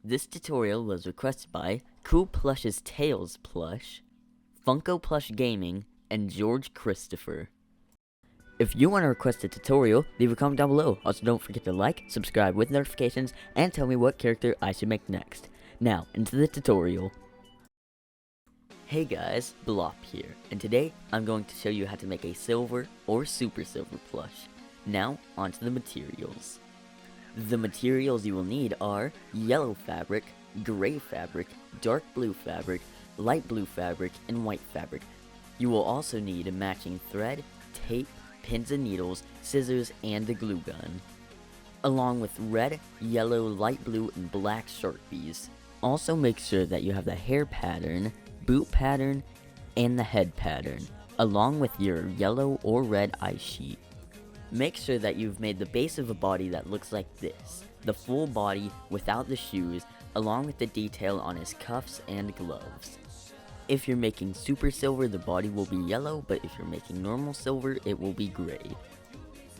This tutorial was requested by Cool Plush's Tails Plush, Funko Plush Gaming, and George Christopher. If you want to request a tutorial, leave a comment down below. Also, don't forget to like, subscribe with notifications, and tell me what character I should make next. Now, into the tutorial. Hey guys, Blop here, and today I'm going to show you how to make a silver or super silver plush. Now, onto the materials. The materials you will need are yellow fabric, gray fabric, dark blue fabric, light blue fabric, and white fabric. You will also need a matching thread, tape, pins and needles, scissors, and a glue gun, along with red, yellow, light blue, and black Sharpies. Also make sure that you have the hair pattern, boot pattern, and the head pattern, along with your yellow or red ice sheet. Make sure that you've made the base of a body that looks like this, the full body without the shoes, along with the detail on his cuffs and gloves. If you're making super silver, the body will be yellow, but if you're making normal silver, it will be gray.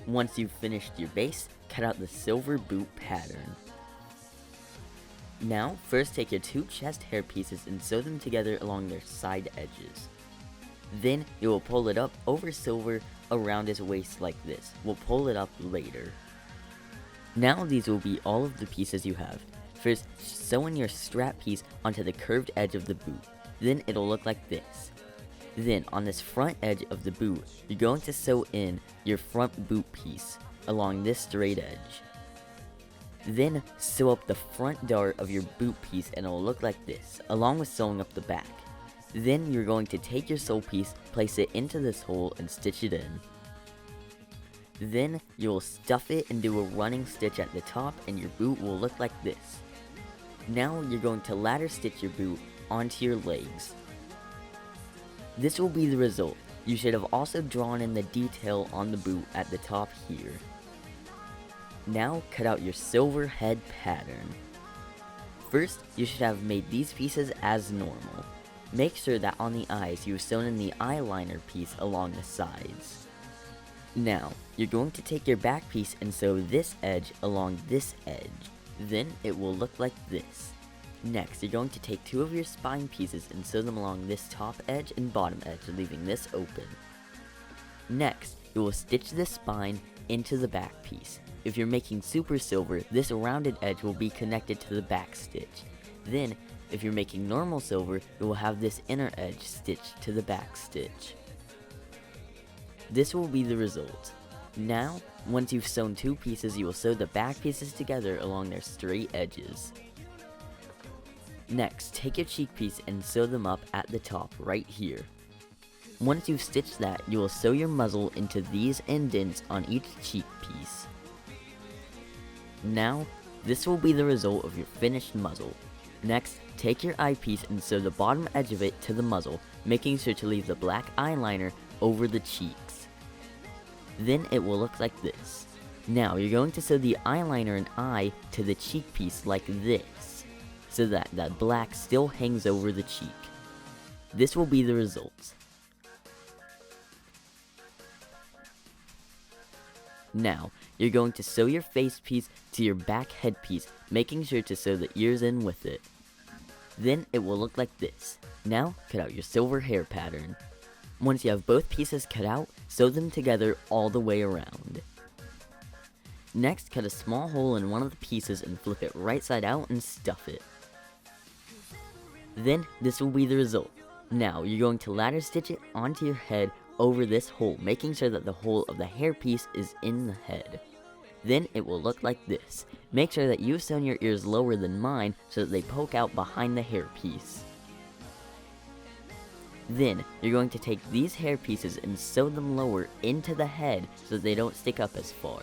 Once you've finished your base, cut out the silver boot pattern. Now, first take your two chest hair pieces and sew them together along their side edges. Then, you will pull it up over silver around his waist like this. We'll pull it up later. Now, these will be all of the pieces you have. First, sew in your strap piece onto the curved edge of the boot. Then, it'll look like this. Then, on this front edge of the boot, you're going to sew in your front boot piece along this straight edge. Then, sew up the front dart of your boot piece and it'll look like this, along with sewing up the back. Then you're going to take your sole piece, place it into this hole, and stitch it in. Then you'll stuff it and do a running stitch at the top, and your boot will look like this. Now you're going to ladder stitch your boot onto your legs. This will be the result. You should have also drawn in the detail on the boot at the top here. Now cut out your silver head pattern. First, you should have made these pieces as normal. Make sure that on the eyes you've sewn in the eyeliner piece along the sides. Now, you're going to take your back piece and sew this edge along this edge. Then it will look like this. Next, you're going to take two of your spine pieces and sew them along this top edge and bottom edge, leaving this open. Next, you will stitch the spine into the back piece. If you're making super silver, this rounded edge will be connected to the back stitch. Then, if you're making normal silver, you will have this inner edge stitched to the back stitch. This will be the result. Now, once you've sewn two pieces, you will sew the back pieces together along their straight edges. Next, take your cheek piece and sew them up at the top right here. Once you've stitched that, you will sew your muzzle into these indents on each cheek piece. Now, this will be the result of your finished muzzle. Next, take your eyepiece and sew the bottom edge of it to the muzzle, making sure to leave the black eyeliner over the cheeks. Then it will look like this. Now you're going to sew the eyeliner and eye to the cheek piece like this, so that that black still hangs over the cheek. This will be the result. Now, you're going to sew your face piece to your back headpiece, making sure to sew the ears in with it. Then it will look like this. Now, cut out your silver hair pattern. Once you have both pieces cut out, sew them together all the way around. Next, cut a small hole in one of the pieces and flip it right side out and stuff it. Then, this will be the result. Now, you're going to ladder stitch it onto your head over this hole, making sure that the hole of the hair piece is in the head. Then it will look like this. Make sure that you've sewn your ears lower than mine so that they poke out behind the hair piece. Then, you're going to take these hair pieces and sew them lower into the head so that they don't stick up as far.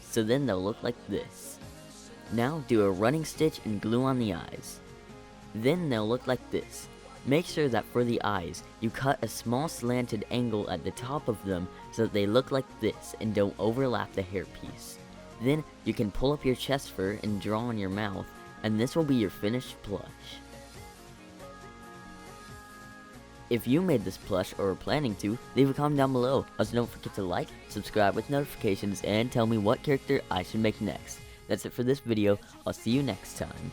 So then they'll look like this. Now do a running stitch and glue on the eyes. Then they'll look like this. Make sure that for the eyes, you cut a small slanted angle at the top of them so that they look like this and don't overlap the hairpiece. Then, you can pull up your chest fur and draw on your mouth, and this will be your finished plush. If you made this plush or are planning to, leave a comment down below. Also, don't forget to like, subscribe with notifications, and tell me what character I should make next. That's it for this video. I'll see you next time.